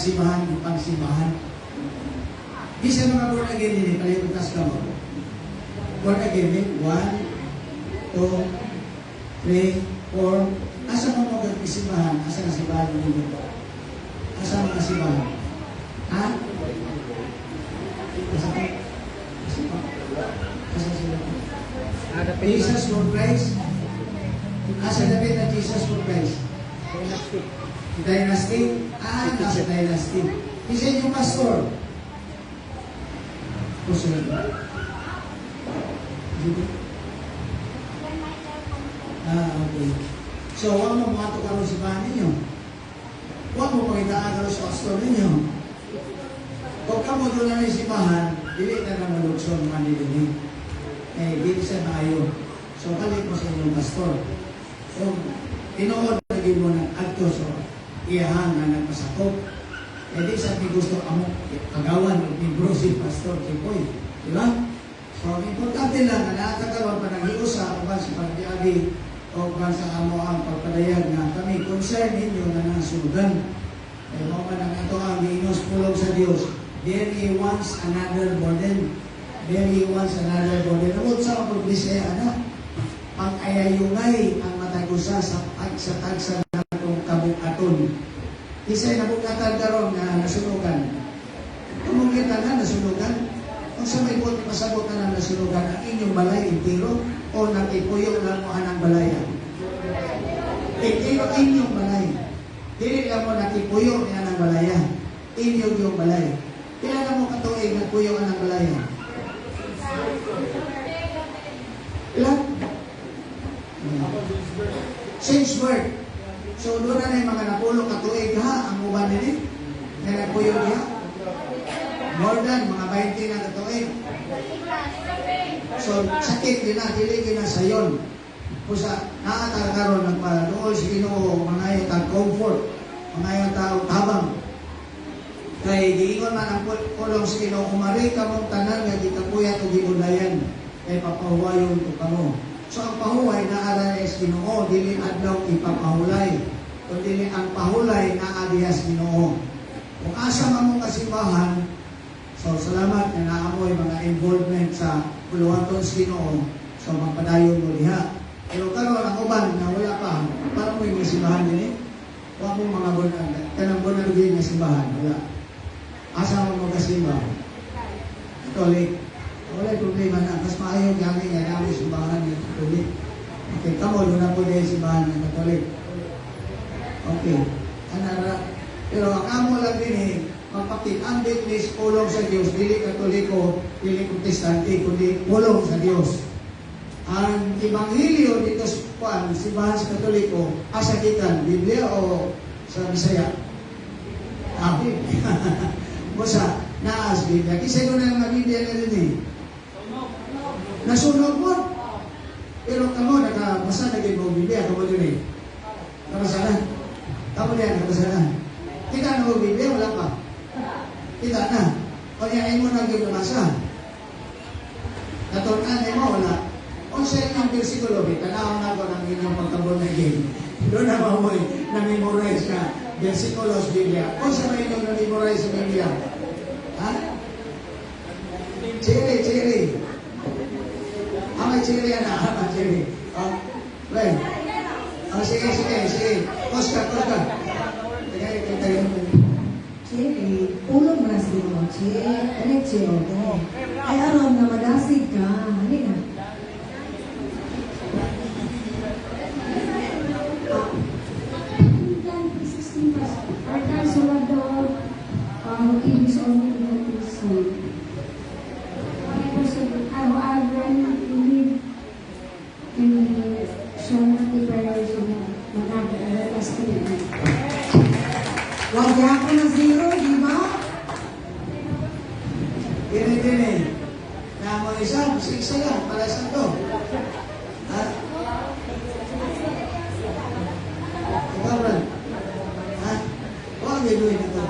simbahan, upang simbahan. Di sa mga born again din, palimutas ka mo. Born again din, 1, 2, 3, 4. Asa mo mag-simbahan? Asa na simbahan mo dito? Asa mga simbahan? Ha? Asa pa? Asa pa? Asa sila? Jesus for Christ? Asa na na Jesus for Christ? Dynasty? Nasa dynasty. Isa yung pastor. Pusunod ba? Okay. So, huwag mo mga tukaro si bahan ninyo. Huwag mo pakitaan karo sa pastor ninyo. Kung kamo doon na yung simbahan, dili na na malukson manilinig. Dili siya na ayo. So, kalit mo sa inyong pastor. Kung tinood lagi mo ng adto so iyahan na nagpasakop, di sa may gusto amok agawan o libro si pastor Kipoy. Di ba? So, importante lang na nakakaroon pa ng hiusa o ba sa pagdiagi o ba sa amo ang pagpadayag na kami concern ninyo na nasugan. Mo man ang ito ang giinos pulong sa Dios. There he wants another burden. There he wants another burden. Nagod sa pag-bisaya, pag-ayayungay ang matagusa sa tagsa na itong kabukaton. Isa'y nabukatan karon na nasunugan. Kung kita na nasunugan, kung sa may buti pasabot na nasunugan, ang inyong balay intiro o nag-ipuyo na mo anang balaya. Intiro inyong balay. Dili lang mo nag-ipuyo na anang balaya. Inyong yung balay. Kailan na mo katuig nagpuyo anang balaya? Ilan? Since birth. So, doon na yung mga napulong katuig ha, ang uban nila, na nagpuyo niya. More than, mga 20 na katuig. So, sakit din na, dili kinasayon. Kung sa naatakaroon, nagpadool si Ginoo, mga yung tag-comfort, mga yung tabang. Kaya giingon man ang pulong si Ginoo, umari ka mong tanan, nga di kapuyat o gibudayan, kaya papahuwayon ko ka mo. So ang pahuway na alayas Ginoo, dili adlaw ipapahulay. Kung dili ang pahulay na adiyas Ginoo. Kung asa man mong kasimbahan, so salamat na naamoy mga involvement sa puluwaton sa Ginoo. So magpadayon mo diha. Pero karon ang uban na wala pa, para mo yung simbahan din huwag mo mga bunan, kanang bunan din na simbahan, wala. Asa mo magkasimbahan? Katolik. Wala problema na. Mas maayaw gani nga namin simbahan ng Katolik. Okay, kamo, doon na po din simbahan ng Katolik. Okay. Pero ang amo lang din magpakit-ambit ni pulong sa Diyos, dili Katoliko, dili Protestante, kundi pulong sa Diyos. Ang Ebanghelyo dito sa simbahan sa Katoliko, asa kitan, Biblia o sa Bisaya? Busa, naas Biblia. Kasi doon na mga Biblia na rin eh. Nasunog mo. Pero kamo, nakabasa na kayo mga Biblia. Kamo doon eh. Nakabasa na. Kamo yan, nakabasa na. Kita na mga Biblia, wala pa. Kita na. O yan mo na kayo nabasa. Natunan mo, wala. O sa inyong versikulo, tanawang na ko ng inyong pagkabon na game. Doon na mamoy, na-memorize ka. Versikulos Biblia. O sa may inyong na-memorize sa Biblia? Ha? Chiri. May chiri yan na. Chiri. Well. Sige. Oscar. Chiri. Ulong mo na sa mga chiri. Ay, aram na madasig ka. Halika. Wala ako na zero, di ba? Dini. Na mo isa lang, para sa to. Ha? Ikaw, Brad. Ha? Huwag gagawin ito.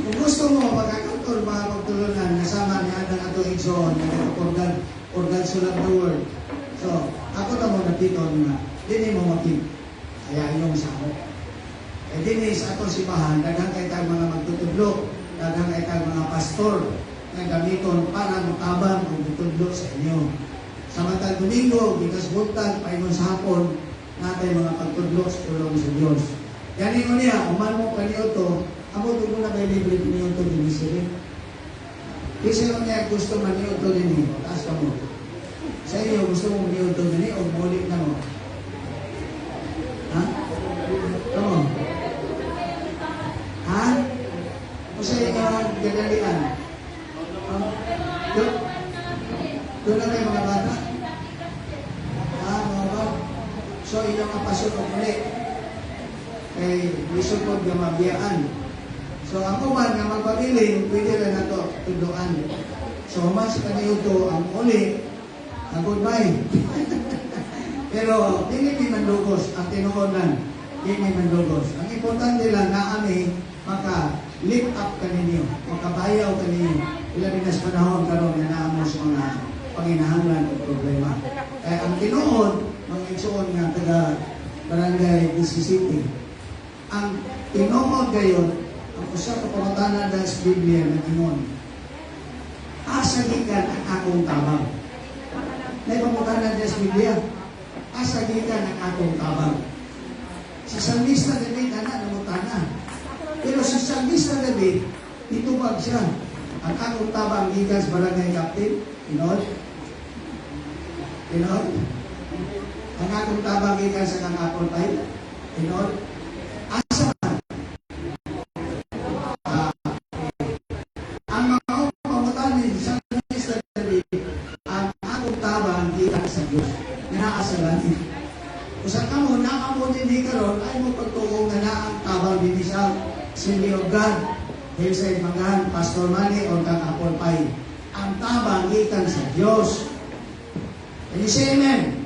Kung gusto mo, magkakantol, mga pagtulunan, nasama niya ang ato igsoon, organ sulat the word. So, ako na mo natito na, dini mo makip. Kaya yung sa ako. E din sa atong simbahan, daghang kay kang mga magtutudlo, daghang kay kang mga pastor nga gamiton para mutabang o tutudlo sa inyo. Samantang Domingo, gikas buntan, paingon sa hapon, natay mga pagtudlo sa tulong sa Diyos. Yan mo niya, uman mo pa niyo to, amo tulo na may libre niyo to din sila. Kasi mo niya gusto man niyo to din, taas ka mo. Sa iyo, gusto mo niyo to din, o mulit na mo. Ha? Ano? Ha? O sa inyo, gadalian? Doon na may mga bata? Mga ba? So, inyong kapasok ulit. Kay lisod nga mabiyaan. So, ako man nga magpabilin, pwede rin na ito tuduan. So, mas kaniyo to ang uli, ang goodbye. Pero, hindi may mandugos ang tinuonan. Hindi may mandugos. Ang importante lang na kami maka-lift up ka ninyo, makabayaw ka ninyo. Ilang inas panahon karon na naamos mga panginahanglan o problema. Kaya ang tinuod, mga igsoon nga taga Barangay City, ang tinuod gayon, ang usa ka pangutanan sa Biblia na ingon, asa gikan ang akong tabang. May pangutanan sa Biblia, asa gikan ang akong tabang. Si Salmista David na namutana. Pero si Salmista David, itubag siya. Ang akong tabang gikan sa barangay captain, inod. Inod. Ang akong tabang gikan sa kang apple pie, inod. Asa man. Ang mga pangutanan ni Salmista David, ang akong tabang gikan sa Diyos. Naasalan. Usa ka mo, nakamo din karon ay mo pagtuong na ang tabang din sa Assembly of God, Hillside Mangan, Pastor Manny, o kang apple pie. Ang tabang gikan sa Diyos. Can you say amen?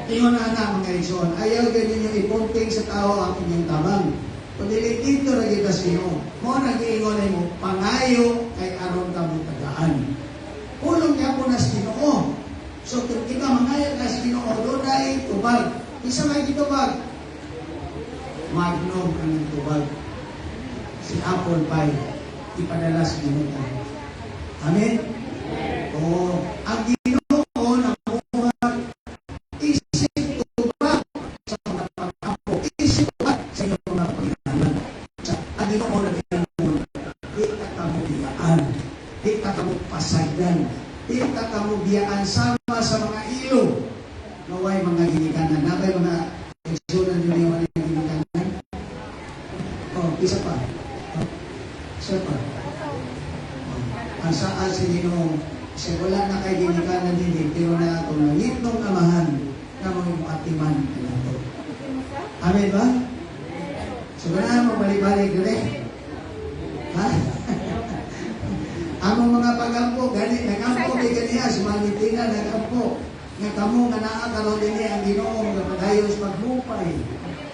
Ingon na na mga igsoon, ayaw ganyan yung ipunting sa tao ang inyong tabang. Kung dito na kita sino, mo nag-iingon ay mo, pangayo kay aron ka mo tagaan. Ulong ka po na Ginoo. So, kung kita mangayo ka sa Ginoo, doon ay tubag. Isa may tubag. Magnom ang tubag. Si apple pie, ipadala sa Ginoo. Amen? O, ang Ginoo na buhat, isip tubag sa mga pag-apo, isip tubag sa inyong mga pag-inalan. Ang Ginoo na Ginoo, di ka kamubiyaan, di ka kamupasagdan, di ka kamubiyaan sama sa mga ilo, naway mga ginikanan, nabay mga eksunan nyo yung mga ginikanan. O, isa pa. Isa pa. Ang saan si Ginoo, siya wala na kay ginikanan din, pero na itong nangitnong amahan na mga atiman na ito. Amen ba? So, ganahan mo balik-balik rin. Ha? Among mga pagampo, gani, nagampo kay ganiya, sumangitina, nagampo. Nga kamo nga naakaroon din ang Ginoo nga pagayos paglupay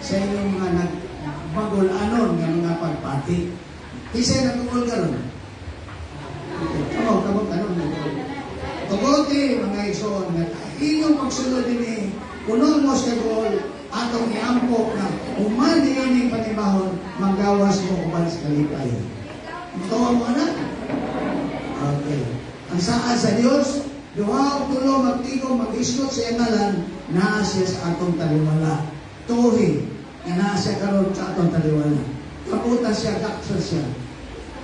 sa inyong mga nagbagol-anon nga mga pagpati. Kisay nagugol ka ron? Kamo, anong nagugol? Tugote, mga igsoon, nga inyong pagsunod din eh, punon mo sa gol, atong iampo na uman ining panibahon, magawas mo uban sa kalipay. Matawa mo anak? Okay. Ang saan sa Diyos, duha o tulo magtigo, mag-islot sa ngalan, naa siya sa atong taliwala. Tuhi, na naa siya karon sa atong taliwala. Kaputa siya, kaksa siya,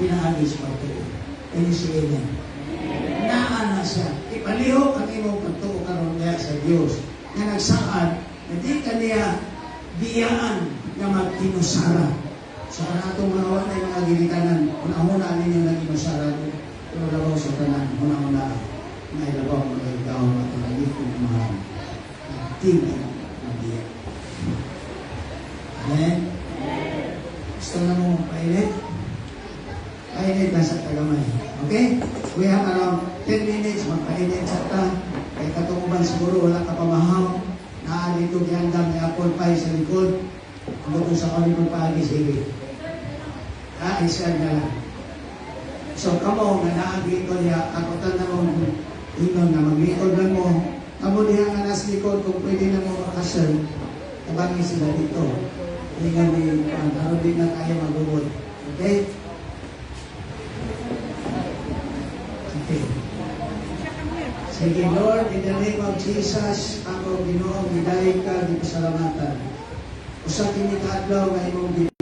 pinaagis pa ito. Ini siya niya. Naa na siya. Ipalihok ang imong pagtuo karon niya sa Diyos. Nga nagsaad, na di ka niya biyaan na magkinusara. So, ang atong mga wanay mga ginikanan, una-una ninyo nag-kinusara, pero labaw sa tanan, una-una, may labaw mga ikaw at mga kong mahal. Tingin na diya. Amen? Gusto na mo painit? Painit na sa tagamay. Okay? We have around 10 minutes, magpainit sa ta. Kaya katukuban siguro, wala ka pamahaw. Dito gandang ni apple pie sa likod. Ang kung sa kalikod paagi, sige. Isa na lang. So, kamo, nga naagito niya, ako tanong ingon na maglikod lang mo. Kamo diha nga nas likod, kung pwede na mo makasal, tabangin sila dito. Hindi nga ni Pagkaro din na tayo magubod. Okay? Okay. Sige, Lord, in the name of Jesus, ako Ginoo, gidayon ka, di pasalamatan. Usa kini kaadlaw nga imong